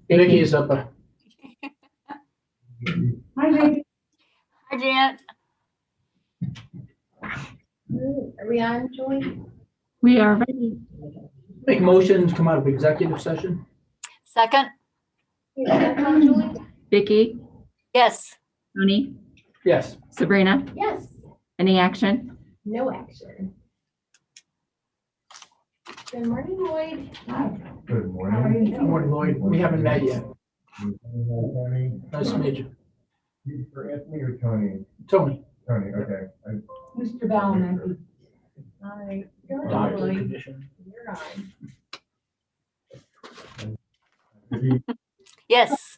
Vicky is up. Hi, Vicky. Hi, Janet. Are we on, Julie? We are ready. Make a motion to come out of executive session. Second? Roll call, Julie? Vicky, Yes. Tony, Yes. Sabrina, Yes. any action? No action. Good morning, Lloyd. Good morning. Good morning, Lloyd. We haven't met yet. Tony. Nice to meet you. You for Anthony or Tony? Tony, Tony, okay. Mr. Ballman. Hi. Good, doctor Lloyd. condition. You're on. Yes.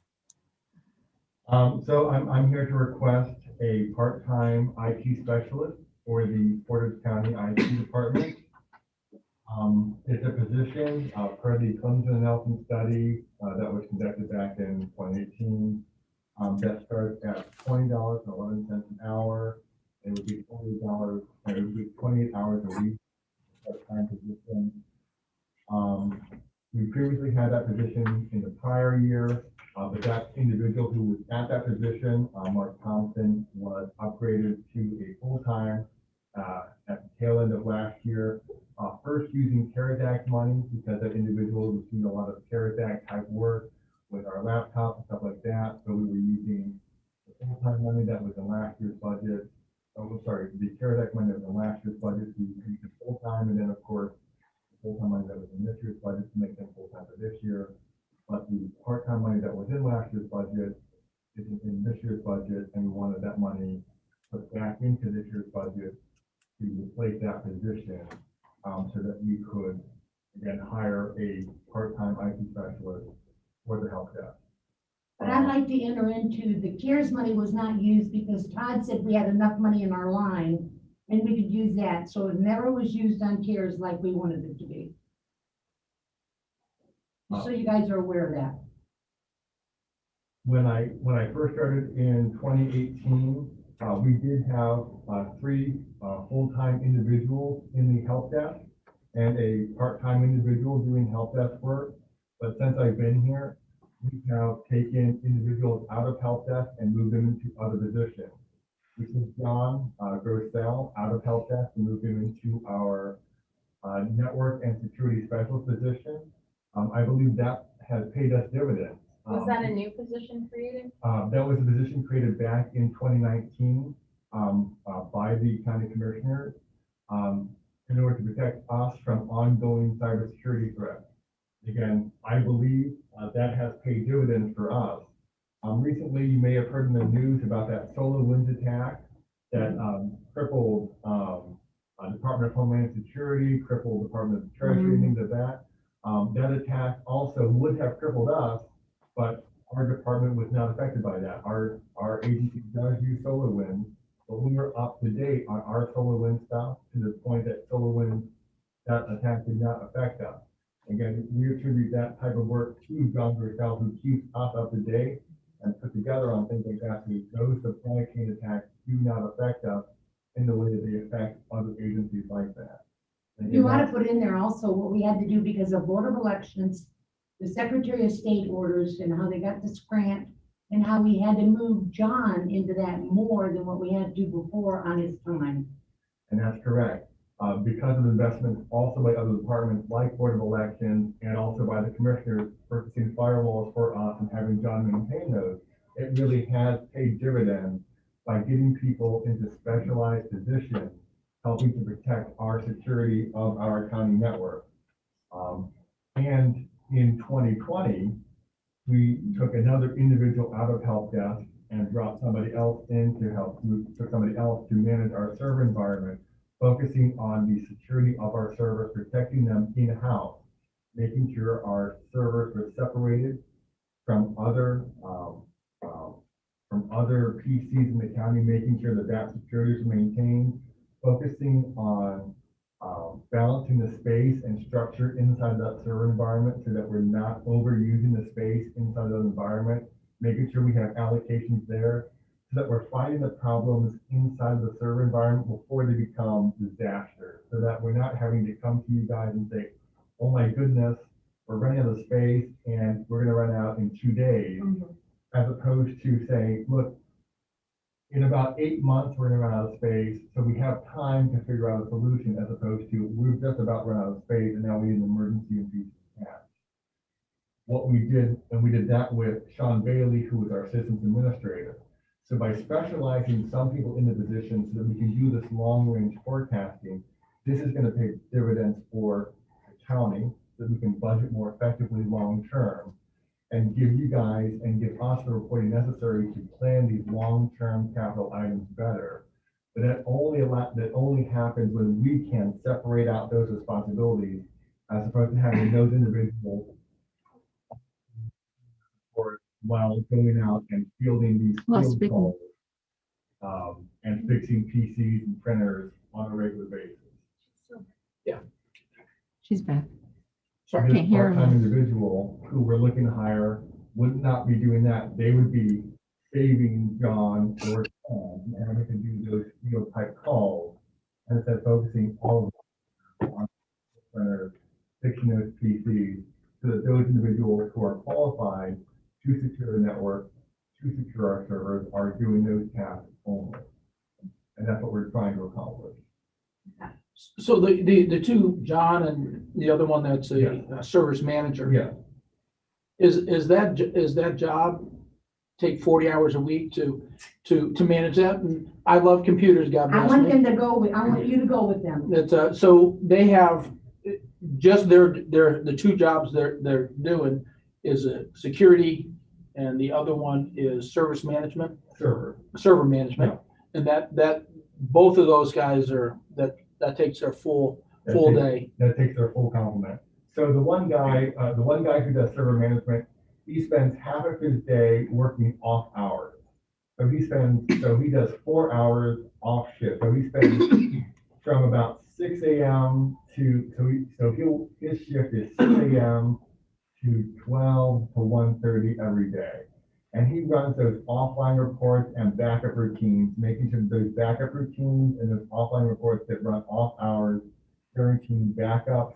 So I'm here to request a part-time IT specialist for the Portage County IT department. It's a position per the Clemson and Nelson study that was conducted back in 2018. That starts at $20.11 an hour. It would be $40, and it would be 28 hours a week. Part-time position. We previously had that position in the prior year, but that individual who was at that position, Mark Thompson, was upgraded to a full-time at the tail end of last year. First using CARES Act money because that individual was doing a lot of CARES Act type work with our laptops and stuff like that. So we were using the full-time money that was in last year's budget. Oh, sorry, the CARES Act money that was in last year's budget to use it full-time, and then of course full-time money that was in this year's budget to make them full-time for this year. But the part-time money that was in last year's budget isn't in this year's budget, and we wanted that money put back into this year's budget to replace that position, so that we could again hire a part-time IT specialist for the help desk. But I'd like to enter into, the CARES money was not used because Todd said we had enough money in our line and we could use that. So it never was used on CARES like we wanted it to be. Just so you guys are aware of that. When I first started in 2018, we did have 3 full-time individuals in the help desk and a part-time individual doing help desk work. But since I've been here, we have taken individuals out of help desk and moved them into other positions. We took John Grossell out of help desk and moved him into our network and security specialist position. I believe that has paid us dividends. Was that a new position created? That was a position created back in 2019 by the county commissioners in order to protect us from ongoing cybersecurity threats. Again, I believe that has paid dividends for us. Recently, you may have heard in the news about that SolarWinds attack that crippled Department of Homeland Security, crippled Department of the Treasury, things like that. That attack also would have crippled us, but our department was not affected by that. Our agency does use SolarWinds, but we were up to date on our SolarWinds stuff to the point that SolarWinds, that attack did not affect us. Again, we attribute that type of work to John Grossell, who keeps us up to date and put together on things like that. So those supply chain attacks do not affect us in the way that they affect other agencies like that. You ought to put in there also what we had to do because of Board of Elections, the Secretary of State orders and how they got this grant and how we had to move John into that more than what we had to do before on his time. And that's correct. Because of investments also by other departments like Board of Elections and also by the commissioners purchasing firewalls for us and having John maintain those, it really has paid dividends by getting people into specialized positions, helping to protect our security of our county network. And in 2020, we took another individual out of help desk and brought somebody else in to help, took somebody else to manage our server environment, focusing on the security of our servers, protecting them in-house, making sure our servers were separated from other PCs in the county, making sure that that security is maintained, focusing on balancing the space and structure inside that server environment so that we're not overusing the space inside of the environment, making sure we have allocations there so that we're finding the problems inside of the server environment before they become disasters, so that we're not having to come to you guys and say, oh my goodness, we're running out of space and we're gonna run out in 2 days, as opposed to saying, look, in about 8 months, we're gonna run out of space, so we have time to figure out a solution, as opposed to, we're just about run out of space and now we need an emergency and be cash. What we did, and we did that with Sean Bailey, who was our systems administrator. So by specializing some people in the position so that we can do this long-range forecasting, this is gonna pay dividends for the county, so that we can budget more effectively long-term, and give you guys and give us the reporting necessary to plan these long-term capital items better. But that only happens when we can separate out those responsibilities, as opposed to having those individuals or while going out and fielding these Well, field speaking- calls, and fixing PCs and printers on a regular basis. She's back. Sorry. Can't This hear part-time him. individual who we're looking to hire would not be doing that. They would be saving John or Tom and we can do those field type calls. And instead of focusing all of on printers, fixing those PCs, so that those individuals who are qualified to secure the network, to secure our servers, are doing those tasks only. And that's what we're trying to accomplish. So the two, John and the other one that's a service manager. Yeah, Is that job take 40 hours a week to manage that? And I love computers, God I bless want me. them to go with, I want you to go with them. That, so they have just the two jobs they're doing is security and the other one is service management, server management. And that both of those guys that takes their full day. That takes their full complement. So the one guy who does server management, he spends half of his day working off hours. So he does 4 hours off shift. So he spends from about 6 a.m. his shift is 6 a.m. to 12 to 1:30 every day. And he runs those offline reports and backup routines, making sure those backup routines and those offline reports that run off hours, guaranteeing backups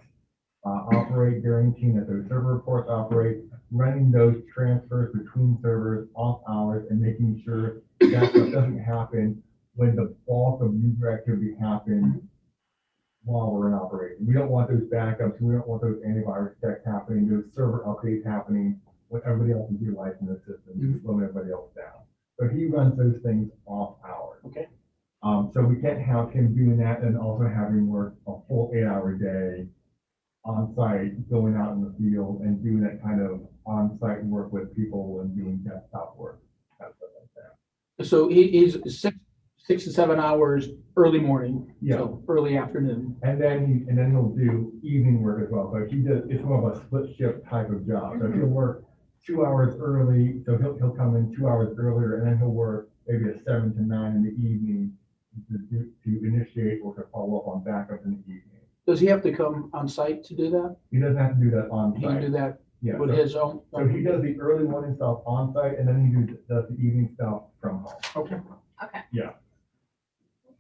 operate, guaranteeing that those server reports operate, running those transfers between servers off hours, and making sure that stuff doesn't happen when the bulk of user activity happens while we're in operation. We don't want those backups, we don't want those antivirus checks happening, those server updates happening when everybody else is utilizing the system, slowing everybody else down. So he runs those things off hours. Okay. So we can't have him doing that and also having work a full 8-hour day on site, going out in the field and doing that kind of on-site work with people and doing desktop work, kind of stuff like that. So he's 6 to 7 hours early morning, Yeah. so early afternoon. And then he'll do evening work as well. So it's more of a split shift type of job. So he'll work 2 hours early. So he'll come in 2 hours earlier, and then he'll work maybe a 7 to 9 in the evening to initiate or to follow up on backups in the evening. Does he have to come on site to do that? He doesn't have to do that on He can do site. that Yeah. with his own? So he does the early morning stuff on site, and then he does the evening stuff from home. Okay. Okay. Yeah.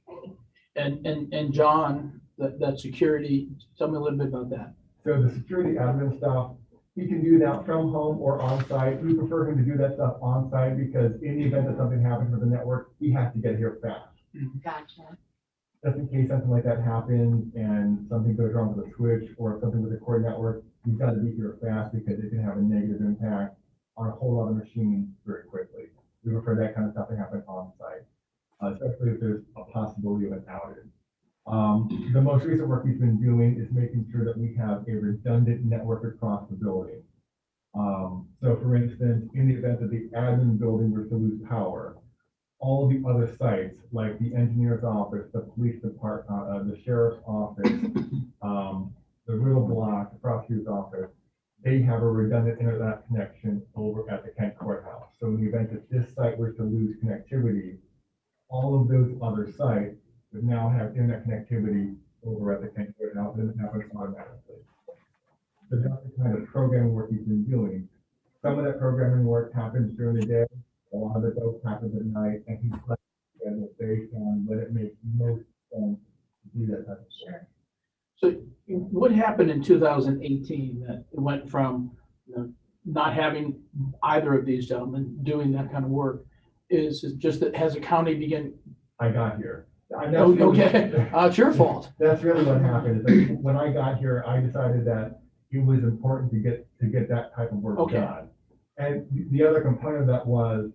Okay. And John, that security, tell me a little bit about that. So the security admin stuff, he can do that from home or on site. We prefer him to do that stuff on site because in the event that something happens with the network, he has to get here fast. Gotcha. Just in case something like that happens and something goes wrong with the switch or something with the core network, he's got to be here fast because it can have a negative impact on a whole lot of machines very quickly. We prefer that kind of stuff to happen on site, especially if there's a possibility of an outage. The most recent work he's been doing is making sure that we have a redundant network across the building. So for instance, in the event that the admin building were to lose power, all the other sites, like the engineer's office, the police department, the sheriff's office, the riddle block, the prosecutor's office, they have a redundant internet connection over at the Kent Courthouse. So in the event that this site were to lose connectivity, all of those other sites would now have internet connectivity over at the Kent Courthouse, and it happens automatically. So that's the kind of programming work he's been doing. Some of that programming work happens during the day, a lot of it though happens at night, and he's scheduled based on what it makes most sense to do that type of stuff. Sure. So what happened in 2018 that it went from, not having either of these gentlemen doing that kind of work? Is it just that has the county begin, I got here. okay, it's your fault. That's really what happened. Is that when I got here, I decided that it was important to get that type of work Okay. done. And the other component of that was,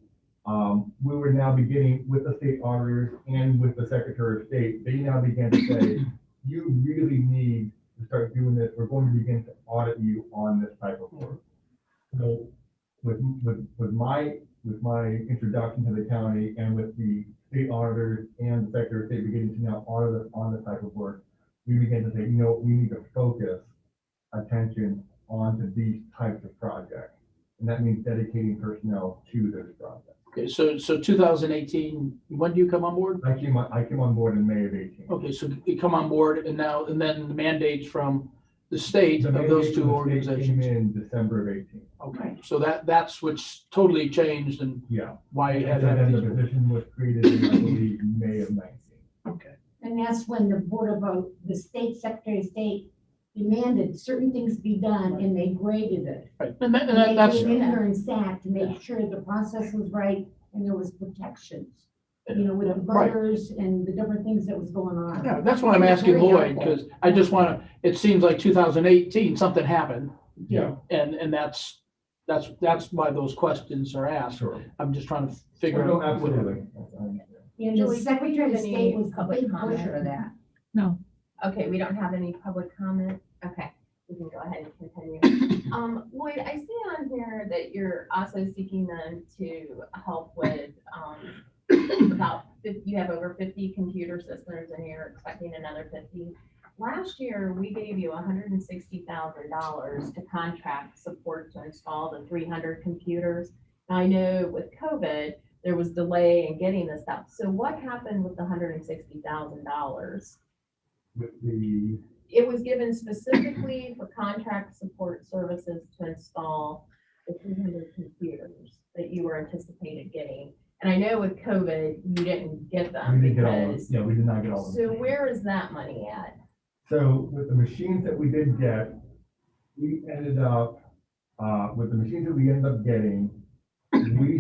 we were now beginning with the state auditors and with the Secretary of State. They now began to say, you really need to start doing this. We're going to begin to audit you on this type of work. So with my introduction to the county and with the state auditors and the Secretary of State beginning to now audit us on this type of work, we began to say, we need to focus attention onto these types of projects. And that means dedicating personnel to those projects. Okay, so 2018, when do you come on board? I came on board in May of 18. Okay, so you come on board and then the mandates from the state The of mandate those two from the state organizations. Came in December of 18. Okay, so that's what's totally changed and Yeah. why you had And to then have the these. position was created in, I believe, May of 19. Okay, And that's when the state Secretary of State demanded certain things be done and they graded it. right, And they that's, came in here and sat to make sure the process was right and there was protections. With the Right. butters and the different things that was going on. yeah, that's what I'm asking Very Lloyd, helpful. because I just want to, it seems like 2018, something happened. Yeah. And that's why those questions are asked. Sure. I'm just trying to figure No, out. what- absolutely. I understand. And the Julie, do we Secretary of have any State was the public big comment? pusher of that. Okay, we don't have any public comment. Okay, we can go ahead and continue. Lloyd, I see on here that you're also seeking them to help with, you have over 50 computer systems and you're expecting another 50. Last year, we gave you $160,000 to contract support to install the 300 computers. Now, I know with COVID, there was delay in getting this stuff. So what happened with the $160,000? With the, It was given specifically for contract support services to install the 300 computers that you were anticipated getting. And I know with COVID, you didn't get them we didn't get all, because, yeah, we did not get all of them. so where is that money at? So with the machines that we did get, we ended up, with the machines that we ended up getting, we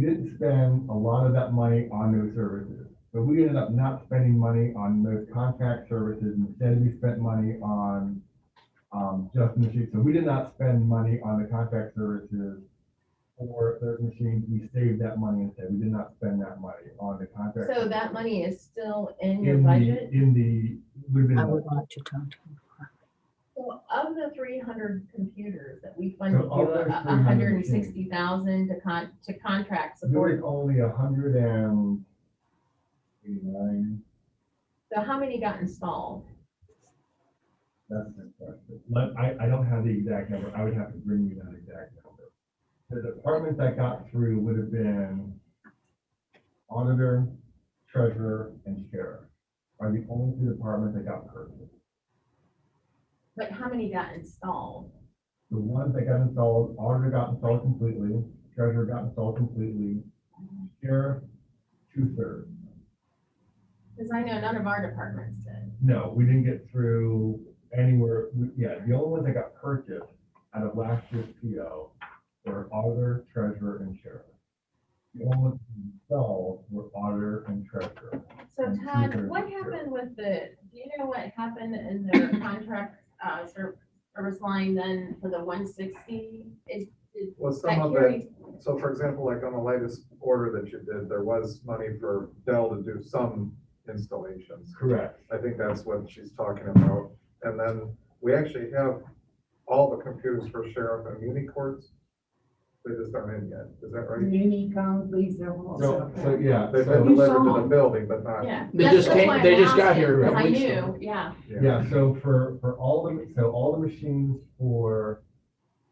didn't spend a lot of that money on those services. So we ended up not spending money on those contract services. Instead, we spent money on just the machines. So we did not spend money on the contract services for those machines. We saved that money instead. We did not spend that money on the contract. So that money is still in your In budget? would have I been, would like to talk to him. So of the 300 computers that we funded So you, of those 300 $160,000 to contract there was support. only 189. So how many got installed? That's the question. I don't have the exact number. I would have to bring you that exact number. The departments that got through would have been auditor, treasurer, and sheriff are the only two departments that got purchased. But how many got installed? The ones that got installed, auditor got installed completely, treasurer got installed completely, sheriff, 2/3. Because I know none of our departments did. No, we didn't get through anywhere. Yeah, the only ones that got purchased out of last year's PO were auditor, treasurer, and sheriff. The only ones installed were auditor and treasurer. So And Todd, 2/3 what of sheriff. happened with do you know what happened in their contract, service line then for the 160? Well, that some of carry- it, so for example, like on the latest order that you did, there was money for Dell to do some installations. Correct. I think that's what she's talking about. And then we actually have all the computers for sheriff and muni courts. They just aren't in yet. Is that right? Unicom, please, So yeah, They've been so, delivered to saw the 'em. building, but not. Yeah. They that's- just that's came- why they I'm just got asking, here a because couple I weeks knew, ago. yeah. yeah, so for all the machines for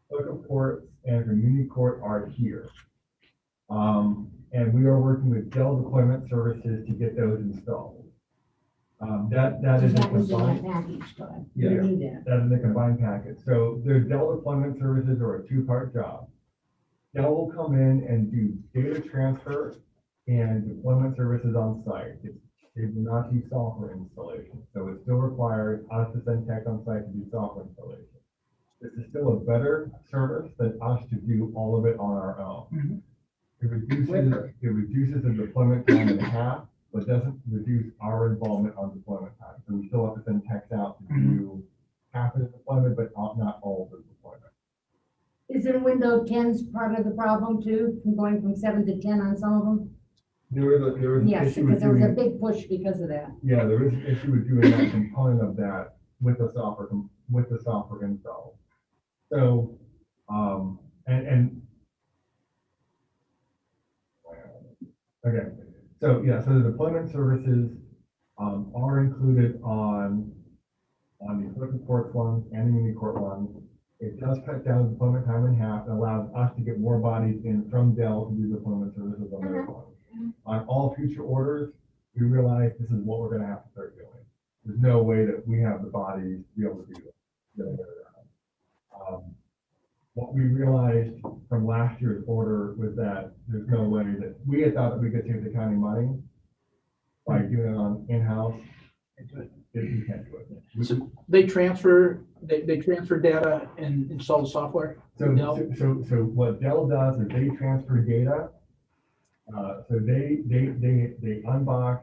clerk courts and for muni court are here. And we are working with Dell Deployment Services to get those installed. That is a That was in that combined, package, Todd. Yeah. You need that. that's in the combined package. So their Dell Deployment Services are a two-part job. Dell will come in and do data transfer and deployment services on site. It's They do not do software installation, so it still requires us to send tech on site to do software installation. This is still a better service than us to do all of it on our own. Mhm. It reduces the deployment time in half, but doesn't reduce our involvement on deployment time. So we still have to send techs out to do half of the deployment, but not all of the deployment. Isn't Windows 10's part of the problem too, from going from 7 to 10 on some of them? There was an Yes, issue with because there was a doing, big push because of that. yeah, there is an issue with doing that component of that with the software, install. So, and okay, so yeah, so the deployment services are included on the equipment court ones and the mini court ones. It does cut down deployment time in half and allows us to get more bodies in from Dell to do deployment services on their ones. On all future orders, we realize this is what we're gonna have to start doing. There's no way that we have the bodies to be able to do it. What we realized from last year's order was that there's no way that, we had thought that we could save the county money by doing it on in-house. We can't do it. So they transfer data and install the software? So, Dell? so what Dell does is they transfer data. So they unbox,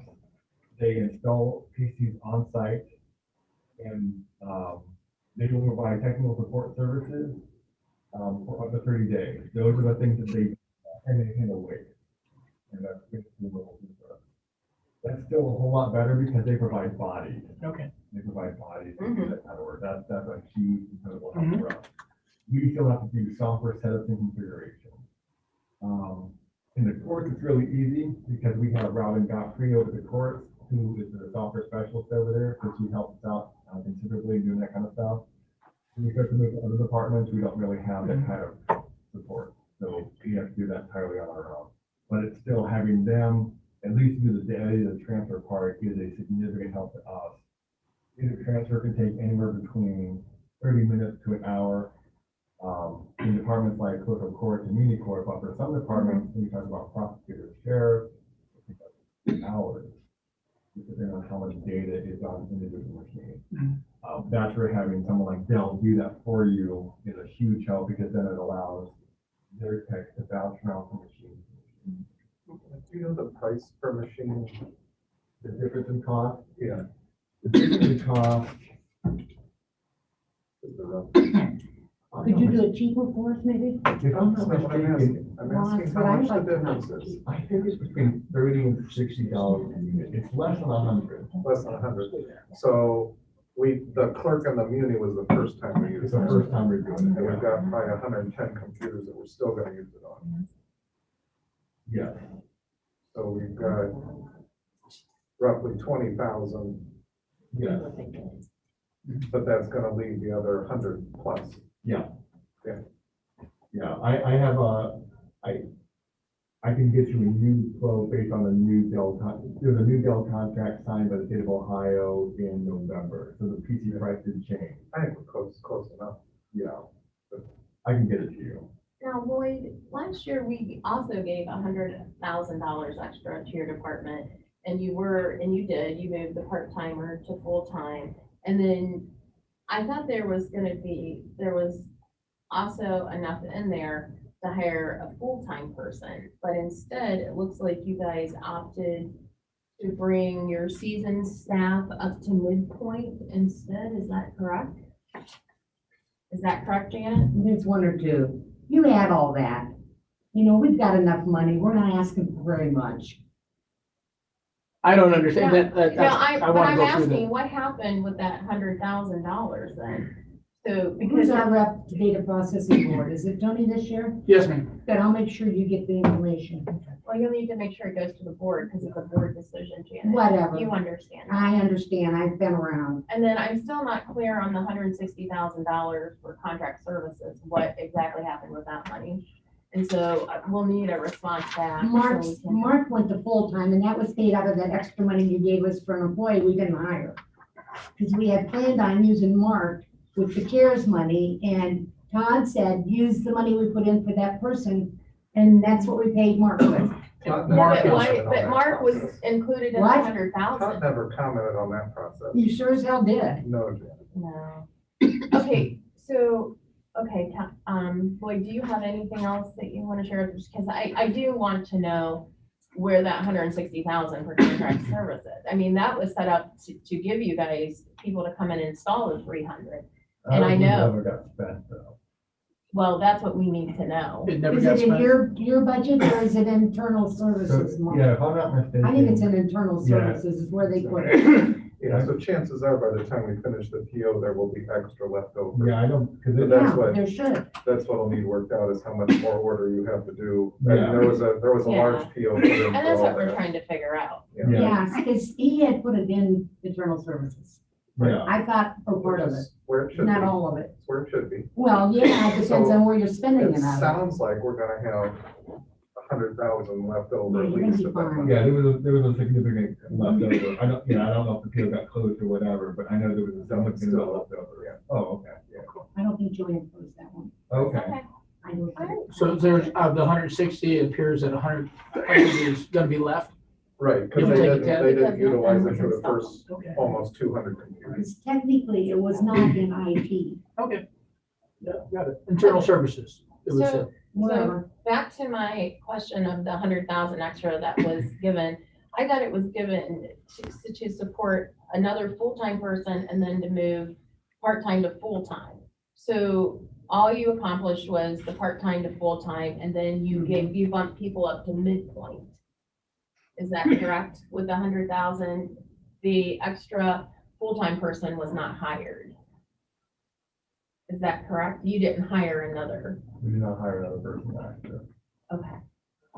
they install PCs on site, and they will provide technical support services for up to 30 days. Those are the things that they handle weight. And that's basically what we'll do for us. That's still a whole lot better because they provide bodies. Okay. They provide bodies to do that kind of work. That's a huge incredible help for us. We still have to do software setup and configuration. In the courts, it's really easy because we have Robin Godfrey over the courts, who is the software specialist over there, so she helps us out considerably doing that kind of stuff. When we start to move to other departments, we don't really have that kind of support. So we have to do that entirely on our own. But it's still having them at least do the data transfer part is a significant help to us. Data transfer can take anywhere between 30 minutes to an hour. In departments like clerk of court and muni court, but for some departments, when you talk about prosecutors, sheriffs, it takes hours, depending on how much data is on individual machines. That's where having someone like Dell do that for you is a huge help because then it allows their tech to bounce around from machine to machine. Do you know the price per machine? The difference in cost? Yeah. The difference in cost. Could you do it cheaper for us, maybe? If I'm not mistaken, I'm Well, asking that's how what I'd much the like to know. difference is. I think it's between $30 and $60 a unit. It's less than 100. Less than 100. So the clerk and the muni was the first time we It's used the it. first time we're doing And we've it. got probably 110 computers that we're still gonna use it on. Yeah. So we've got roughly 20,000, Yeah. but that's gonna leave the other 100 plus. Yeah. Yeah. Yeah, I have I can get you a new quote based on the new Dell, there's a new Dell contract signed by the state of Ohio in November, so the PC price did change. I think we're close enough. Yeah, but I can get it to you. Now, Lloyd, last year we also gave $100,000 extra to your department, and you moved the part-timer to full-time. And then I thought there was also enough in there to hire a full-time person, but instead it looks like you guys opted to bring your seasoned staff up to midpoint instead. Is that correct? Is that correct, Janet? There's one or two. You add all that. You know, we've got enough money. We're not asking for very much. I don't understand that. But I want I'm to go through asking, that. what happened with that $100,000 then? So, Who's because our rep to data processing board? Is it Tony this year? Yes, ma'am. Then I'll make sure you get the information. well, you'll need to make sure it goes to the board because it's a board decision, Janet. Whatever. You understand. that. I understand. I've been around. And then I'm still not clear on the $160,000 for contract services, what exactly happened with that money. And so we'll need a response back. so we can- Mark went to full-time, and that was paid out of that extra money you gave us for an employee we didn't hire. Because we had planned on using Mark with the CARES money, and Todd said, use the money we put in for that person, and that's what we paid Mark with. Todd Mark never is- commented on But that Mark was process. included in the What? 100,000. Todd never commented on that process. You sure as hell did. No, Jan. No. Okay, so, okay, Lloyd, do you have anything else that you want to share? Because I do want to know where that 160,000 for contract services. I mean, that was set up to give you guys people to come and install the 300. And I don't believe it know. ever got spent though. Well, that's what we need to know. It never Is got it in spent. your budget or is it internal So, services? Mark? yeah, if I'm not mistaken. I think it's in internal Yeah. services is where they put it. Yeah, so chances are by the time we finish the PO, there will be extra left over. Yeah, I don't, because But it, that's Yeah, what- there should. That's what'll need worked out is how much more order you have to do. And Yeah. there was a Yeah. large PO. put in And for that's all what we're that. trying to figure out. Yeah. Yeah, because he had put it in internal services. yeah, I thought for part of it, That's where it should be. not all of it. It's where it should be. Well, yeah, it depends So, on where you're spending It it out of. sounds like we're gonna have 100,000 left over Yeah, at you're gonna least. be at that fine. point. yeah, there was a significant leftover. I don't, I don't know if the PO got closed or whatever, but I know there was a significant amount left over. Yeah. Oh, okay, yeah, I don't think Joanne closed that one. okay. I don't think. So there's, of the 160, it appears that 100 is gonna be left. Right, because You'll they take didn't, that? they didn't Because utilize nothing it for was the first installed. Okay. almost 200 computers. Because technically it was not in IT, Okay. Yeah, got it. Internal services. It was, So- whatever. Back to my question of the 100,000 extra that was given, I thought it was given to support another full-time person and then to move part-time to full-time. So all you accomplished was the part-time to full-time, and then you bumped people up to midpoint. Is that correct? With the 100,000, the extra full-time person was not hired. Is that correct? You didn't hire another. We did not hire another person actually. Okay,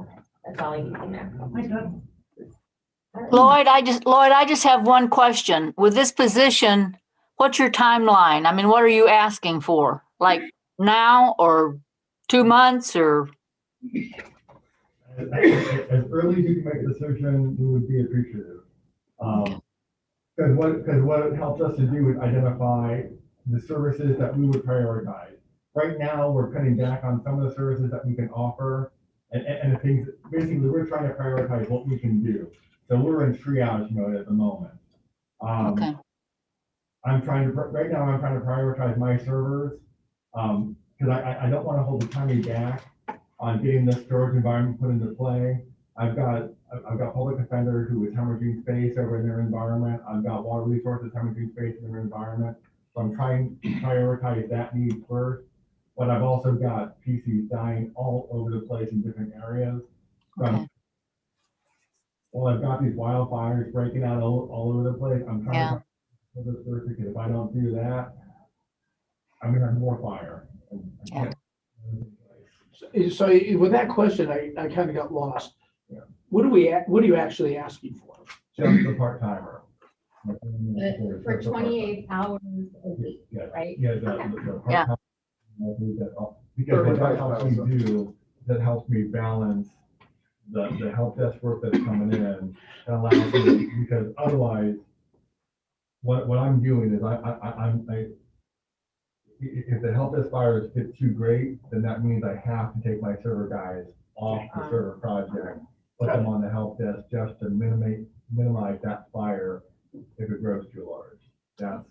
okay, that's all I need to know. I thought, Lloyd, I just have one question. With this position, what's your timeline? I mean, what are you asking for? Like now or 2 months or? As early as you can make a decision, we would be appreciative. Because what it helps us to do is identify the services that we would prioritize. Right now, we're cutting back on some of the services that we can offer and the things, basically, we're trying to prioritize what we can do. So we're in triage mode at the moment. Okay, Right now, I'm trying to prioritize my servers, because I don't want to hold the county back on getting this storage environment put into play. I've got public defenders who is hemorrhaging space over in their environment. I've got water resources hemorrhaging space in their environment. So I'm trying to prioritize that need first. But I've also got PCs dying all over the place in different areas. okay, Well, I've got these wildfires breaking out all over the place. I'm trying Yeah. to find this first, because if I don't do that, I'm gonna have more fire. And I can't- so with that question, I kind of got lost. Yeah. What are you actually asking for? Just the part-timer. For 28 hours a week, Yeah, right? yeah, the Yeah. part-time. Because what that helps me do, that helps me balance the help desk work that's coming in and allows me, because otherwise, what I'm doing is if the help desk fires get too great, then that means I have to take my server guys off the server project, put them on the help desk just to minimize that fire if it grows too large. That's,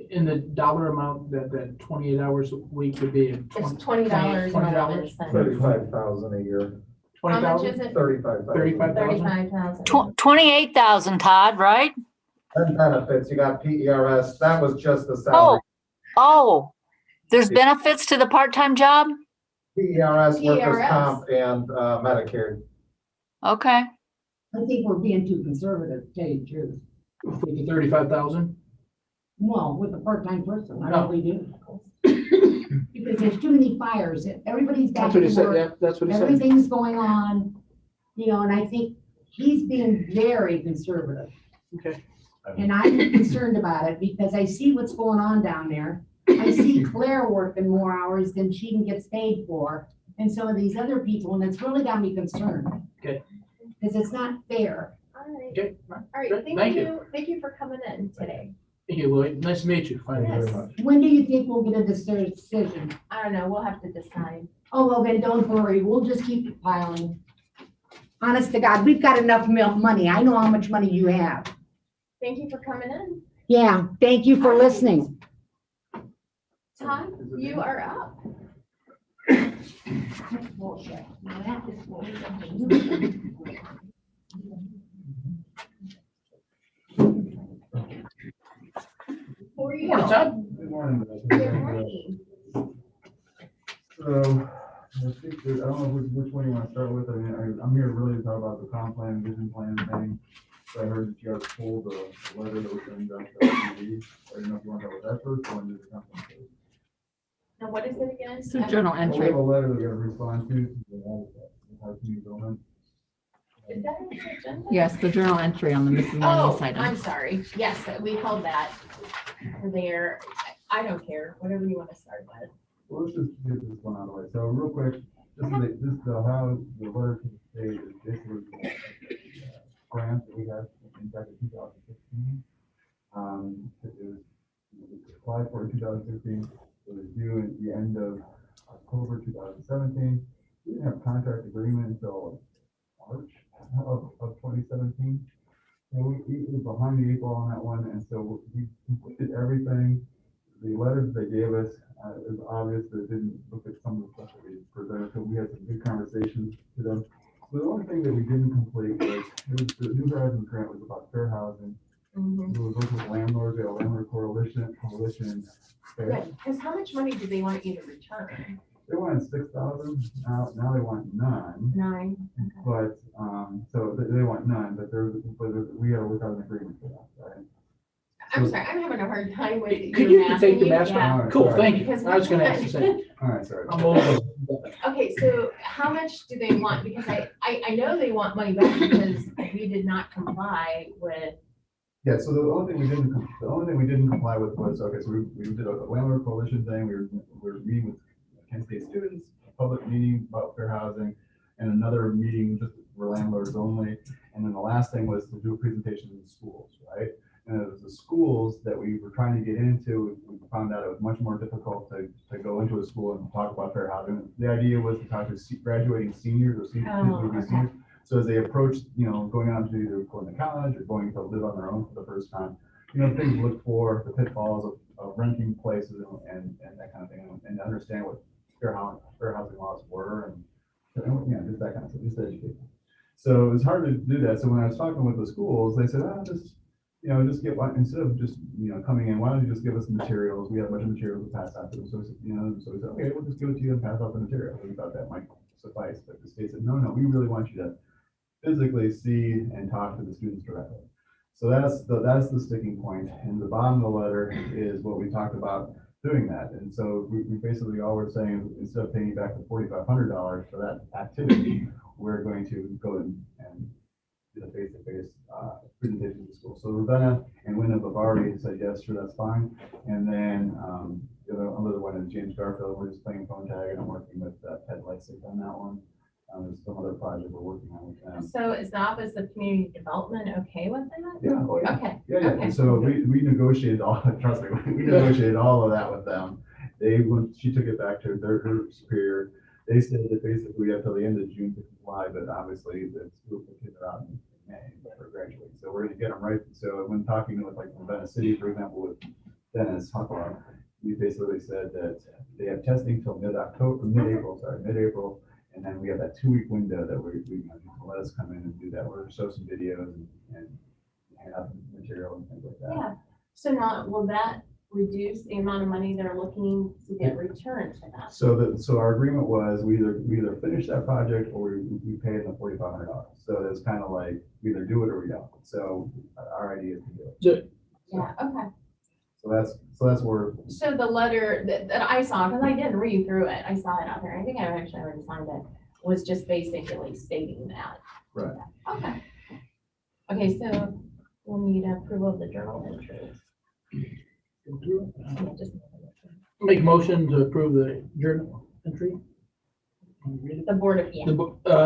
In the dollar amount that 28 hours a week would be? It's $20.11. 35,000 a year, How much 20,000? is it? 35,000. 35,000? 35,000. 28,000, Todd, right? And benefits, you got PERS, that was just the salary. Oh, there's benefits to the part-time job? PERS, workers' PERS. comp, and Medicare. Okay, I think we're being too conservative, to tell you the truth. For the 35,000? Well, with a part-time person, I No. really do. Because there's too many fires, everybody's back That's what to he said, work, yeah, that's what he said. everything's going on, and I think he's being very conservative. Okay, And I'm concerned about it because I see what's going on down there. I see Claire working more hours than she even gets paid for, and some of these other people, and it's really got me concerned. Okay. Because it's not fair. All right, okay. all right, Good, thank you. Thank you for coming in today. Thank you, Lloyd. Nice to meet you. thank Finally. you very Yes. much. When do you think we'll get a decision? I don't know, we'll have to decide. Oh, well, then don't worry, we'll just keep piling. Honest to God, we've got enough money. I know how much money you have. Thank you for coming in. Yeah, thank you for listening. Todd, you are up. Bullshit. Who are you? Morning, Todd. Good morning. Good morning. So, I think that, I don't know which one you want to start with. I mean, I'm here really to talk about the comp plan, vision plan thing. So I heard that you guys pulled the letter that was sent out to LCD. I don't know if you want to talk about that first or into the comp plan first. Now, what is it again? So journal We entry. have a letter that we got to respond to. Our community development. Is that on the agenda? Yes, the journal entry on the miscellaneous Oh, I'm item. sorry. Yes, we held that there. I don't care, whatever you want to start with. Well, let's just get this one out of the way. So real quick, this is how the letter to the state is basically grant that we had in back in 2016. It was applied for in 2016. It was due at the end of October 2017. We didn't have a contract agreement until March of 2017. So we were behind the eight ball on that one, and so we completed everything. The letters they gave us, it was obvious that it didn't look at some of the stuff that we presented, so we had some good conversations with them. So the only thing that we didn't complete was, the New Horizons grant was about fair housing. Mhm. We were working with landlords, we had a landlord coalition. Good, because how much money do they want you to return? They wanted 6,000, now they want none, 9. but, so they want none, but we gotta work out an agreement for that, right? I'm sorry, I'm having a hard time with. Could your you math. take the Can you- mask yeah. off? Cool, thank you. Because I was gonna ask the same. All right, sorry. I'm over. Okay, so how much do they want? Because I know they want money back because we did not comply with. Yeah, so the only thing we didn't comply with was, okay, so we did a landlord coalition thing, we were meeting with Kent State students, a public meeting about fair housing, and another meeting just for landlords only. And then the last thing was to do a presentation in the schools, right? And it was the schools that we were trying to get into. We found out it was much more difficult to go into a school and talk about fair housing. The idea was to talk to graduating seniors or seniors, Oh, who would be okay. seniors. So as they approached, going on to either going to college or going to live on their own for the first time, things to look for, the pitfalls of renting places and that kind of thing, and to understand what fair housing laws were and just that kind of stuff, just educate them. So it was hard to do that. So when I was talking with the schools, they said, just get one, instead of just, coming in, why don't you just give us the materials? We have a bunch of materials to pass out to them. So, so we said, okay, we'll just give it to you and pass out the materials. We thought that might suffice, but the state said, no, we really want you to physically see and talk to the students directly. So that's the sticking point. And the bottom of the letter is what we talked about doing that. And so we basically, all we're saying, instead of paying you back the $4,500 for that activity, we're going to go and do the face-to-face presentation to school. So Ravenna and Wyndham have already said, yes, sure, that's fine. And then the other one is James Garfield. We're just playing phone tag, and I'm working with Ted Leipzig on that one. There's some other project we're working on with them. So is the Office of Community Development okay with that? Yeah, oh yeah. Okay. Yeah. Okay. And so we negotiated all, trust me, we negotiated all of that with them. She took it back to her superior. They said that basically we have till the end of June to comply, but obviously the school kids are out in May for graduating. So we're gonna get them right. So when talking with like Ravenna City, for example, with Dennis Huckler, he basically said that they have testing till mid-April. And then we have that 2-week window that we let us come in and do that. We're gonna show some videos and have material and things like that. Yeah. So now, will that reduce the amount of money they're looking to get returned to them? So our agreement was we either finish that project or we pay them the $4,500. So it's kind of like we either do it or we don't. So our idea is to do it. Yeah, okay. So that's where. So the letter that I saw, because I did read through it, I saw it out there. I think I actually already signed it, was just basically stating that. Right. Okay. Okay, so we'll need approval of the journal entries. Yeah, just- Make a motion to approve the journal entry. The Board of, yeah. The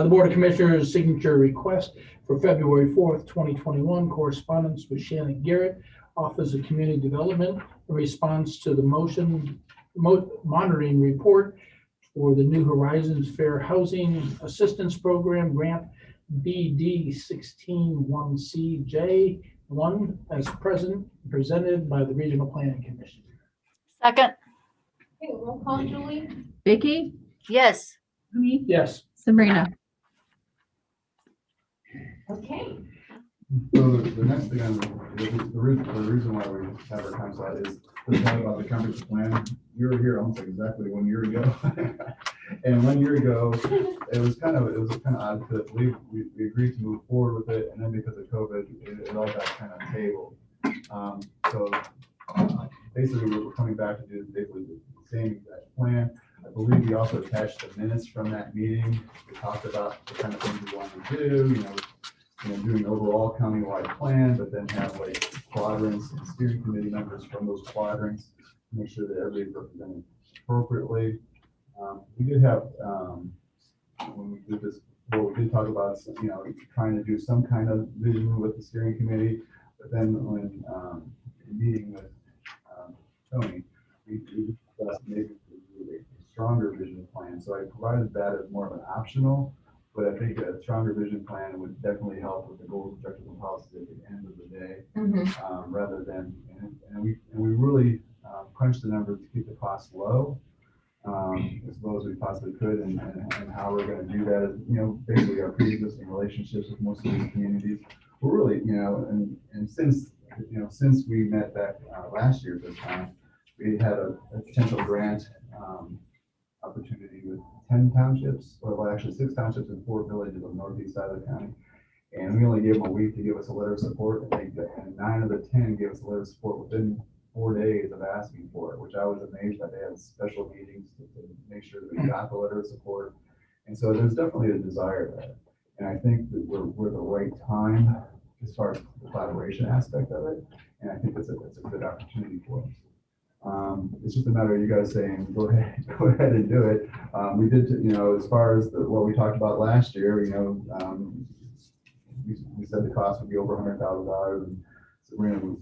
Board of Commissioners signature request for February 4th, 2021, correspondence with Shannon Garrett, Office of Community Development, in response to the monitoring report for the New Horizons Fair Housing Assistance Program grant BD 161CJ1 as presented by the Regional Planning Commission. Second, Okay, roll call, Julie? Vicky, yes. me, Yes. Sabrina. Okay. So the next thing, the reason why we have our time slot is to talk about the comprehensive plan. You were here almost exactly 1 year ago. And 1 year ago, it was kind of odd to believe we agreed to move forward with it. And then because of COVID, it all got kind of tabled. So basically we're coming back to do basically the same exact plan. I believe we also attached the minutes from that meeting. We talked about the kind of things we wanted to do, doing an overall countywide plan, but then have like quadrants and steering committee members from those quadrants to make sure that everybody's represented appropriately. We did have, when we did this, what we did talk about, trying to do some kind of vision with the steering committee, but then when meeting with Tony, we discussed maybe a stronger vision plan. So I provided that as more of an optional. But I think a stronger vision plan would definitely help with the goals, objectives, and policies at the end of the day, rather than, and we really crunched the numbers to keep the costs low, as low as we possibly could, and how we're going to do that is, basically our pre-existing relationships with most of these communities. We're really, and since we met back last year at this time, we had a potential grant opportunity with 10 townships, or actually 6 townships and 4 villages on the northeast side of the county. And we only gave them a week to give us a letter of support. And 9 of the 10 gave us a letter of support within 4 days of asking for it, which I was amazed that they had special meetings to make sure that we got the letter of support. And so there's definitely a desire there. And I think that we're the right time as far as the collaboration aspect of it. And I think it's a good opportunity for us. It's just a matter of you guys saying, go ahead and do it. We did, as far as what we talked about last year, we said the cost would be over $100,000, and Sabrina was,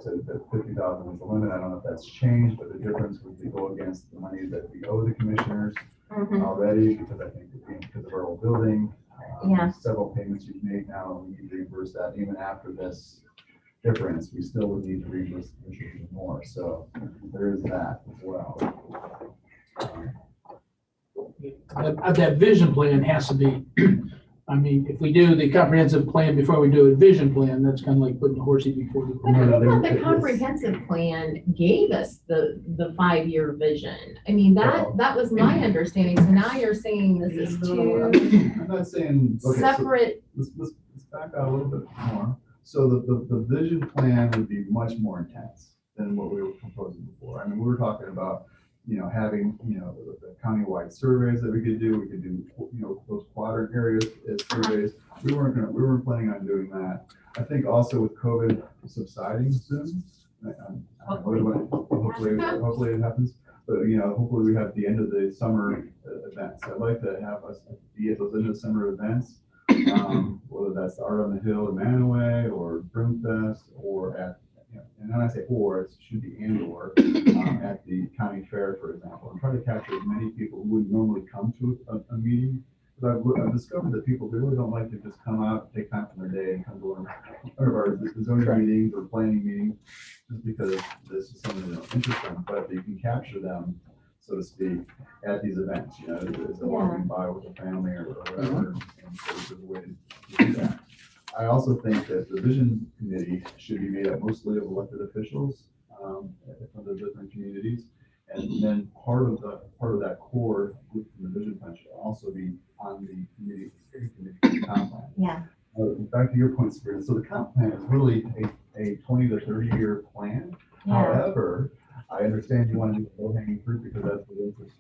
said that 50,000 was the limit. I don't know if that's changed, but the difference would be go against the money that we owe the commissioners already, because I think because of our old building, several payments you've made now, we need to reimburse that even after this difference. We still would need to reimburse the commissioners more. So there is that as well. That vision plan has to be, I mean, if we do the comprehensive plan before we do a vision plan, that's kind of like putting the horsey before the. But I thought the comprehensive plan gave us the 5-year vision. I mean, that was my understanding. So now you're saying this is two I'm not saying, okay, separate. So let's back out a little bit more. So the vision plan would be much more intense than what we were proposing before. I mean, we were talking about, having, the countywide surveys that we could do. We could do, those quadrant areas as surveys. We weren't planning on doing that. I think also with COVID subsiding soon, hopefully it happens. But, hopefully we have the end of the summer events. I'd like to have us be at those end of summer events, whether that's Art on the Hill in Manaway or Broomfest, or at, and when I say or, it should be and/or at the county fair, for example. I'm trying to capture as many people who would normally come to a meeting. Because I've discovered that people really don't like to just come out, take time from their day and come to one of our zoning meetings or planning meetings, just because this is something they don't interest in. But you can capture them, so to speak, at these events, as they're walking by with a family or whatever. And so there's a way to do that. I also think that the vision committee should be made up mostly of elected officials from the different communities. And then part of that core group from the vision plan should also be on the committee, comp plan. Yeah. Back to your point, Sabrina. So the comp plan is really a 20 to 30 year plan. However, I understand you want to do low hanging fruit because that's what interest,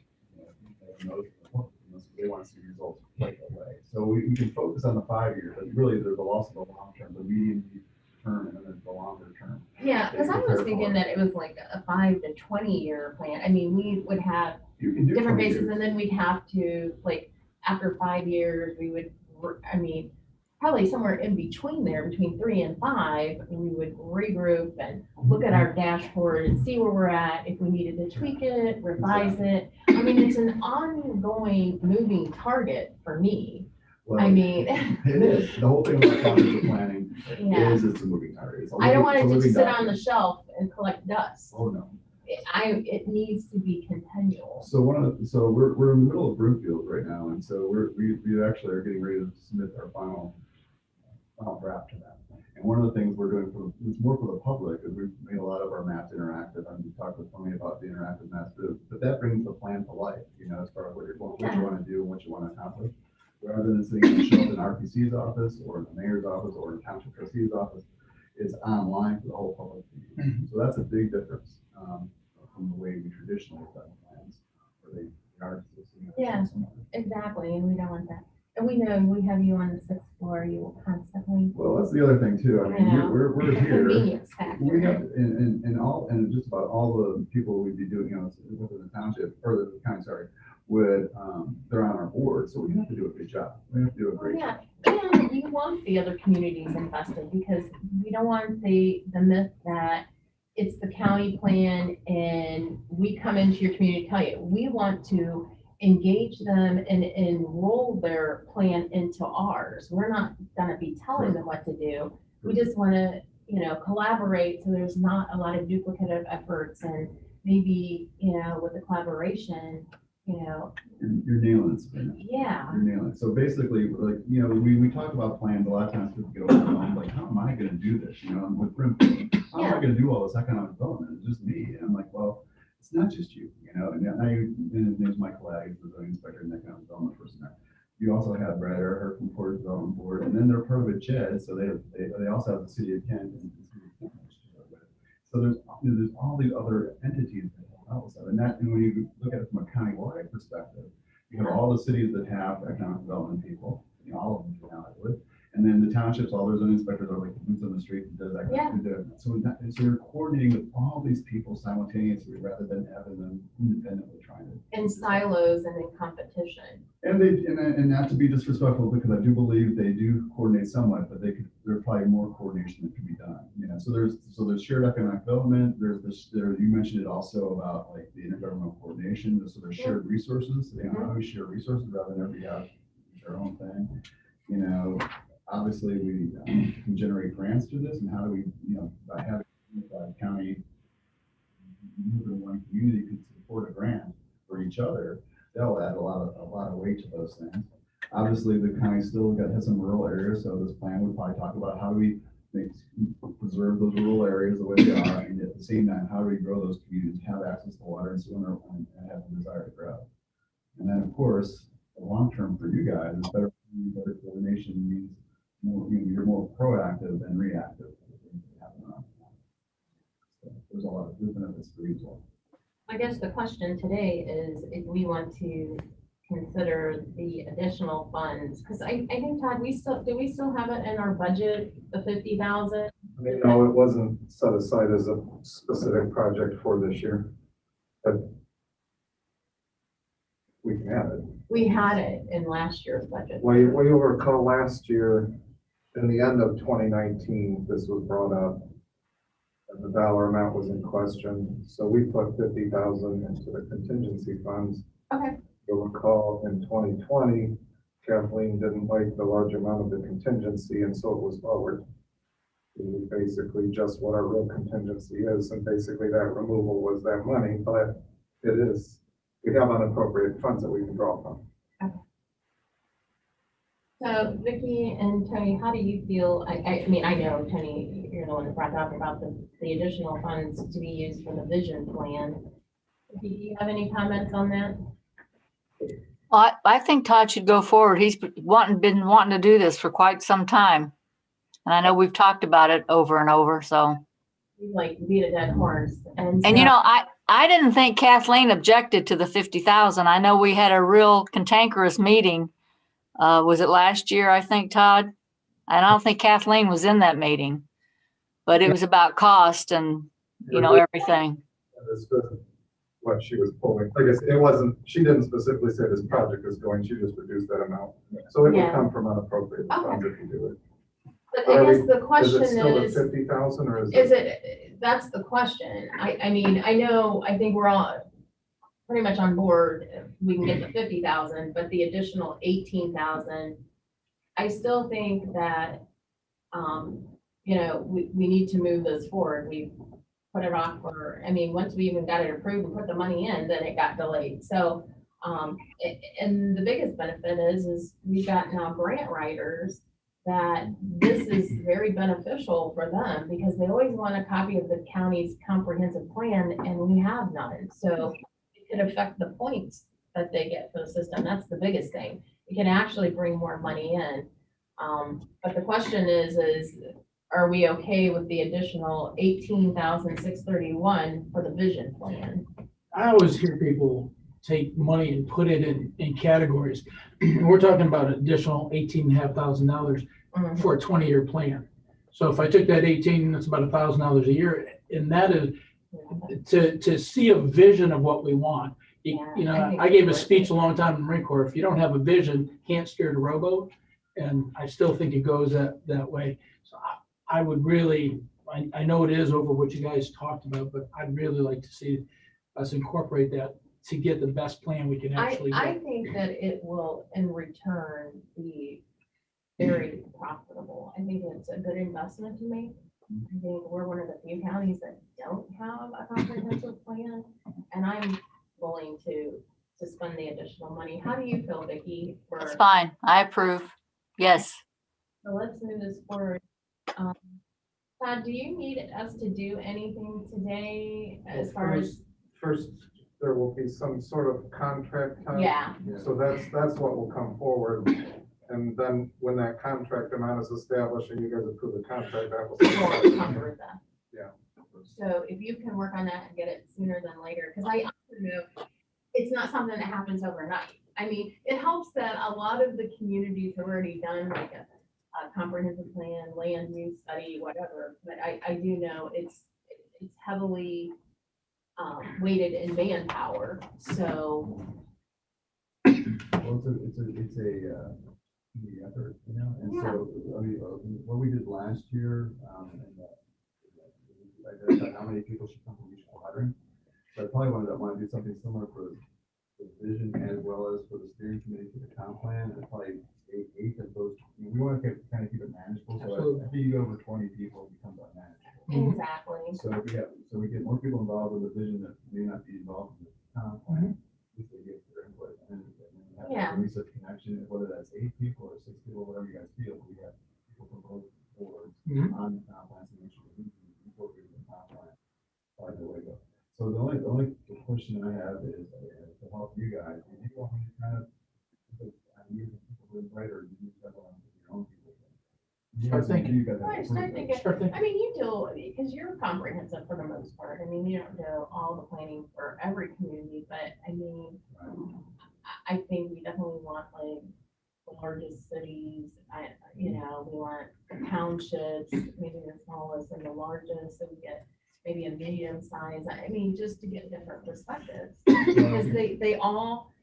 they want to see results right away. So we can focus on the 5 years, but really there's also the long term, the medium term, and then there's the longer term. Yeah, because I was thinking that it was like a 5 to 20 year plan. I mean, we would have different bases, and then we'd have to, like, after 5 years, we would, probably somewhere in between there, between 3 and 5, we would regroup and look at our dashboard and see where we're at, if we needed to tweak it, revise it. I mean, it's an ongoing moving target for me. I mean, It is. The whole thing about comprehensive planning yeah. is it's a moving target. It's a I don't want living- it to it's a just living sit on the document. shelf and collect dust. Oh, no. It needs to be continual. So we're in the middle of Broomfield right now, and so we actually are getting ready to submit our final draft to that. And one of the things we're doing it's more for the public, is we've made a lot of our maps interactive, and we talked with Tony about the interactive maps, but that brings the plan to life, as far as what you want to do and what you want to accomplish. Rather than sitting show up in RPC's office or in the mayor's office or in township trustee's office, it's online for the whole public to use. So that's a big difference from the way we traditionally have done plans, where they are. Yeah. Exactly, and we don't want that. And we know we have you on the sixth floor, you will constantly, Well, that's the other thing too. I mean, Yeah. we're here. convenience factor. We have, and just about all the people we'd be doing, within the township, or the county, sorry, they're on our board, so we have to do a good job. We have to do a great Yeah, job. and you want the other communities invested, because we don't want the myth that it's the county plan and we come into your community to tell you. We want to engage them and enroll their plan into ours. We're not gonna be telling them what to do. We just wanna, collaborate, so there's not a lot of duplicative efforts, and maybe, with the collaboration, You're nailing it, Sabrina. yeah. You're nailing it. So basically, like, we talk about plans, a lot of times people get overwhelmed, like, how am I gonna do this? I'm with Brimfield. How am I gonna do all this economic development? It's just me. And I'm like, well, it's not just you, and his name's Michael Ag, he's the zoning inspector and economic development person there. You also have Brad Earhart from Portage Development Board, and then they're part of a JED, so they also have the city of Kent and the city of Kent. So there's all these other entities that help us out, and when you look at it from a county-wide perspective, you have all the cities that have economic development people, all of them do now, I believe. And then the townships, all their zoning inspectors are like the boots on the street that does that. Yeah. So you're coordinating with all these people simultaneously rather than having them independently trying to. In silos and in competition. And not to be disrespectful, because I do believe they do coordinate somewhat, but there's probably more coordination that can be done. So there's shared economic development. You mentioned it also about like the intergovernmental coordination. So there's shared resources. How do we share resources rather than everybody have their own thing? Obviously, we can generate grants through this, and how do we, by having county moving one community could support a grant for each other, that'll add a lot of weight to those things. Obviously, the county still has some rural areas, so this plan would probably talk about how do we preserve those rural areas the way they are, and at the same time, how do we grow those communities, have access to water and sewer, and have the desire to grow. And then, of course, the long term for you guys is better coordination means you're more proactive than reactive. So there's a lot of benefits for you as well. I guess the question today is if we want to consider the additional funds, because I think, Todd, do we still have it in our budget, the 50,000? No, it wasn't set aside as a specific project for this year, but we can add it. We had it in last year's budget. Well, you'll recall last year, in the end of 2019, this was brought up, and the dollar amount was in question. So we put 50,000 into the contingency funds. Okay. You'll recall in 2020, Kathleen didn't like the large amount of the contingency, and so it was lowered. It was basically just what our real contingency is, and basically that removal was that money, but we have unappropriated funds that we can draw from. So Vicki and Tony, how do you feel? I mean, I know, Tony, you're the one that brought up about the additional funds to be used for the vision plan. Do you have any comments on that? Well, I think Todd should go forward. He's been wanting to do this for quite some time. And I know we've talked about it over and over, so. You like beat a dead horse. And I didn't think Kathleen objected to the 50,000. I know we had a real cantankerous meeting. Was it last year, I think, Todd? And I don't think Kathleen was in that meeting, but it was about cost and, everything. That's what she was pulling. I guess it wasn't, she didn't specifically say this project is going, she just reduced that amount. So it would come from unappropriated funds if you do it. But I guess the question Is it still the is, 50,000 or that's the question. I mean, I think we're all pretty much on board. We can get the 50,000, but the additional 18,000, I still think that, we need to move this forward. We put it off for, once we even got it approved and put the money in, then it got delayed. So, and the biggest benefit is we've got now grant writers that this is very beneficial for them because they always want a copy of the county's comprehensive plan and we have none. So it could affect the points that they get for the system. That's the biggest thing. It can actually bring more money in. But the question is, are we okay with the additional 18,631 for the vision plan? I always hear people take money and put it in categories. We're talking about additional $18,500 for a 20-year plan. So if I took that 18, that's about $1,000 a year. And that is to see a vision of what we want. I gave a speech a long time in the Marine Corps. If you don't have a vision, can't steer the rowboat. And I still think it goes that way. So I would really, I know it is over what you guys talked about, but I'd really like to see us incorporate that to get the best plan we can actually I get. think that it will in return be very profitable. I think it's a good investment to make. I think we're one of the few counties that don't have a comprehensive plan, and I'm willing to spend the additional money. How do you feel, Vicki? That's fine. I approve. Yes. So let's move this forward. Todd, do you need us to do anything today as far as? First, there will be some sort of contract. Yeah. So that's what will come forward. And then when that contract amount is established and you guys approve the contract, that will. We'll cover that. Yeah. So if you can work on that and get it sooner than later, because I also know it's not something that happens overnight. It helps that a lot of the communities have already done like a comprehensive plan, land use study, whatever. But I do know it's heavily weighted in manpower. So. Well, it's a effort, and so, what we did last year, I identified how many people should come from each quadrant. So I probably want to do something similar for the vision as well as for the steering committee for the comp plan, and probably eight of those. We want to kind of keep it manageable, so if you go over 20 people, it becomes unmanageable. Exactly. So we get more people involved with the vision that may not be involved in the comp plan, if they get their input, and have a research connection, whether that's 8 people or 6 people, whatever you guys feel, we have people from both boards on the comp plan to make sure we can incorporate the comp plan. Probably the way to go. So the only question I have is to help you guys. Do you want me to kind of use the people who invite, or do you guys want to put your own people? Start thinking. You guys have Start thinking. Start thinking. You do, because you're comprehensive for the most part. You don't do all the planning for every community, but I think we definitely want like the largest cities. We want the townships, maybe the smallest and the largest, so we get maybe a medium size. Just to get different perspectives because they all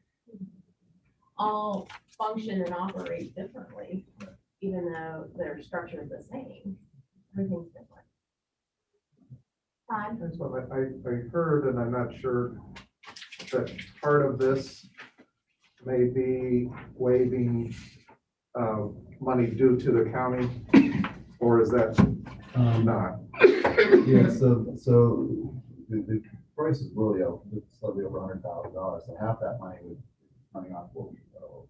function and operate differently. Even though their structure is the same, everything's different. Todd? That's what I heard, and I'm not sure that part of this may be waiving money due to the county, or is that not? Yeah, so the price is really slightly over $100,000, so half that money would be coming off what we owe.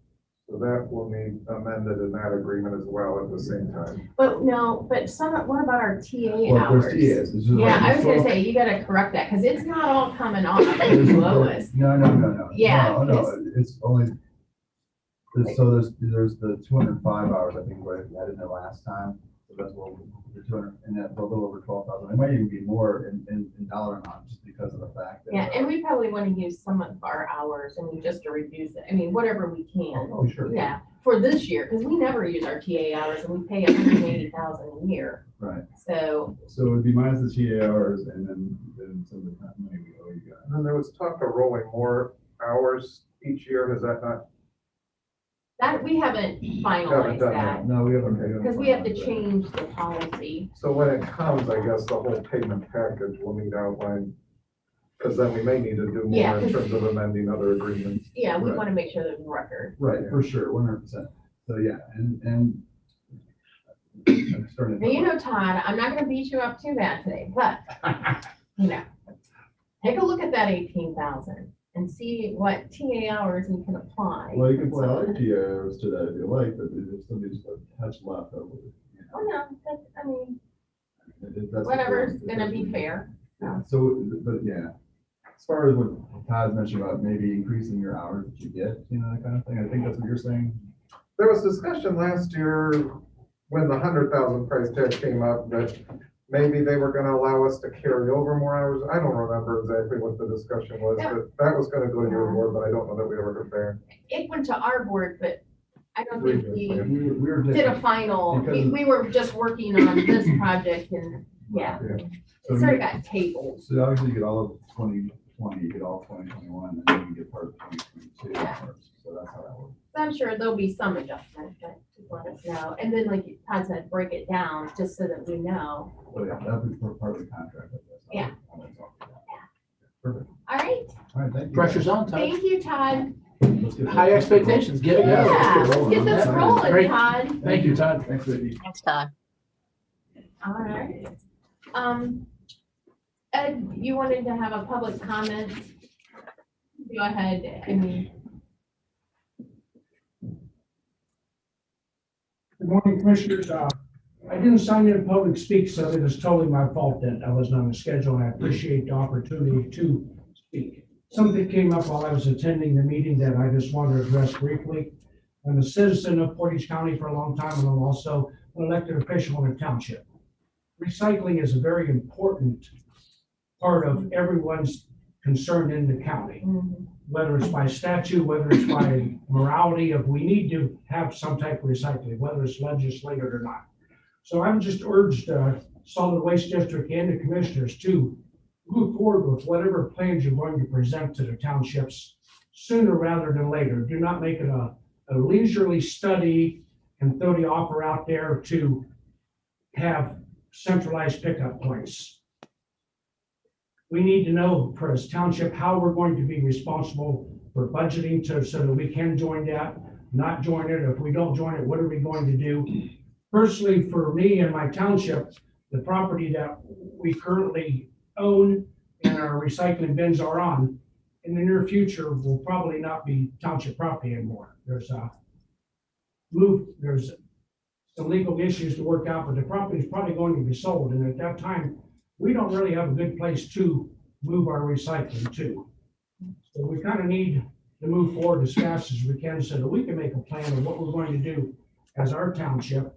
So that will need amended in that agreement as well at the same time. But no, what about our TA Well, hours? there's TAs. Yeah, I was gonna say, you gotta correct that, because it's not all coming off the lowest. No. Yeah, No, it's only, so there's the 205 hours, I think, where we had in there last time. So that's what the 200, and that's a little over 12,000. It might even be more in dollar amount, just because of the fact that. Yeah, and we probably want to use some of our hours just to reduce it. Whatever we can. Oh, sure. Yeah, for this year, because we never use our TA hours and we pay $180,000 a year. Right. So it would be minus the TA hours and then some of the money we owe you guys. And then there was talk of rolling more hours each year. Is that not? that, we haven't finalized done that. No, we haven't. Because we have to change the policy. So when it comes, I guess the whole payment package will need outlined, because then we may need to do more Yeah, in terms of amending other agreements. Yeah, we Right. want to make sure there's a record. Right, for sure, 100%. So, yeah, and. I'm starting to- Now, you know, Todd, I'm not gonna beat you up too bad today, but, you know, take a look at that 18,000 and see what TA hours you can apply. Well, you can apply other TOs to that if you like, but there's still just a touch left over. Oh, no, that's, I mean, That's whatever's gonna be fair. Yeah, so, but yeah, as far as what Todd mentioned about maybe increasing your hours that you get, that kind of thing, I think that's what you're saying. There was discussion last year when the 100,000 price tag came up that maybe they were gonna allow us to carry over more hours. I don't remember exactly what the discussion was, Yeah. but that was gonna go to your board, but I don't know that we ever got there. It went to our board, but I don't think we We were did a final, we were just working on this project and, yeah. So It sort of got tabled. So obviously you get all of 2020, you get all of 2021, and then you get part of 2022. So that's how that works. So I'm sure there'll be some adjustment, but just let us know. And then like Todd said, break it down just so that we know. So yeah, that'd be part of the contract, I guess. Yeah. Perfect. All right, All right, thank you. Pressure's on, Todd. thank you, Todd. Let's get High expectations, get it Yeah, going. let's get this Great. rolling, Todd. Thank you, Todd. Thanks, Vicky. Thanks, Todd. All right. Ed, you wanted to have a public comment? Go ahead, I mean, Good morning, Commissioners. I didn't sign in public speak, so it is totally my fault that I wasn't on the schedule, and I appreciate the opportunity to speak. Something came up while I was attending the meeting that I just want to address briefly. I'm a citizen of Portage County for a long time, and I'm also an elected official in a township. Recycling is a very important part of everyone's concern in the county, whether it's by statute, whether it's by morality, if we need to have some type of recycling, whether it's legislated or not. So I'm just urged Solid Waste District and the commissioners to move forward with whatever plans you're going to present to the townships sooner rather than later. Do not make it a leisurely study and throw the offer out there to have centralized pickup points. We need to know for as township how we're going to be responsible for budgeting so that we can join that, not join it. If we don't join it, what are we going to do? Personally, for me and my township, the property that we currently own and our recycling bins are on, in the near future will probably not be township property anymore. There's some legal issues to work out, but the property is probably going to be sold. And at that time, we don't really have a good place to move our recycling to. So we kind of need to move forward as fast as we can so that we can make a plan of what we're going to do as our township.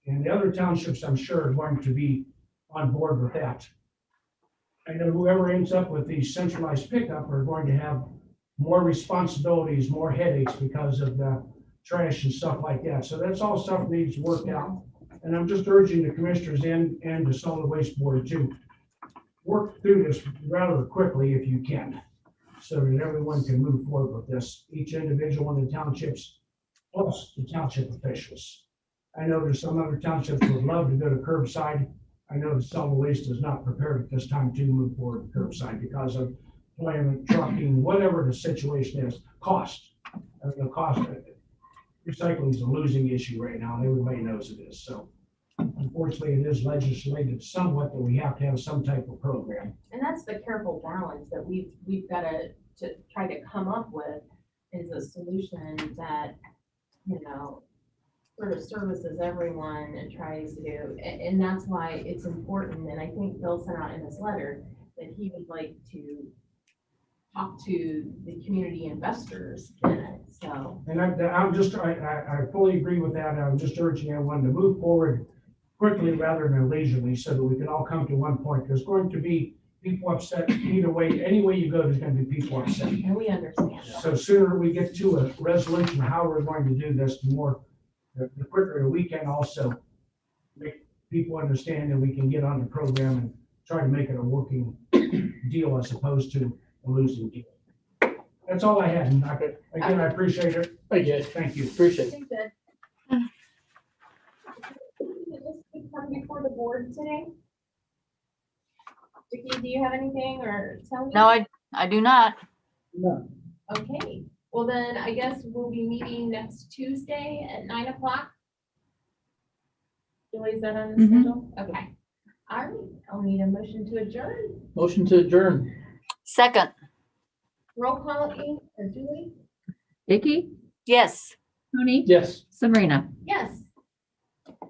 And the other townships, I'm sure, are going to be on board with that. I know whoever ends up with the centralized pickup are going to have more responsibilities, more headaches because of the trash and stuff like that. So that's all stuff that needs to work out. And I'm just urging the commissioners and the solid waste board to work through this rather quickly if you can, so that everyone can move forward with this, each individual in the townships, plus the township officials. I know there's some other townships would love to go to curbside. I know the solid waste is not prepared at this time to move forward with curbside because of employment, trucking, whatever the situation is, cost. The cost of it. Recycling is a losing issue right now, and everybody knows it is. So unfortunately, it is legislated somewhat that we have to have some type of program. and that's the careful balance that we've got to try to come up with is a solution that, sort of services everyone and tries to do. And that's why it's important. And I think Bill sent out in his letter that he would like to talk to the community investors in it, so. And I fully agree with that. I'm just urging everyone to move forward quickly rather than leisurely so that we can all come to one point. There's going to be people upset either way. Any way you go, there's going to be people upset. And we understand that. So sooner we get to a resolution of how we're going to do this, the quicker we can also make people understand that we can get on the program and try to make it a working deal as opposed to a losing deal. That's all I had. And again, I appreciate it. Thank you. Thank you. Appreciate it. Think that this could come before the board today? Vicki, do you have anything or tell me? No, I do not. Okay, well, Well, then I guess we'll be meeting next Tuesday at 9 o'clock. Julie, is that on the Mhm. schedule? Okay. All right, I'll need a motion to adjourn. Motion to adjourn. Second, Roll call, Julie? Vicky, yes. Tony, Yes. Sabrina.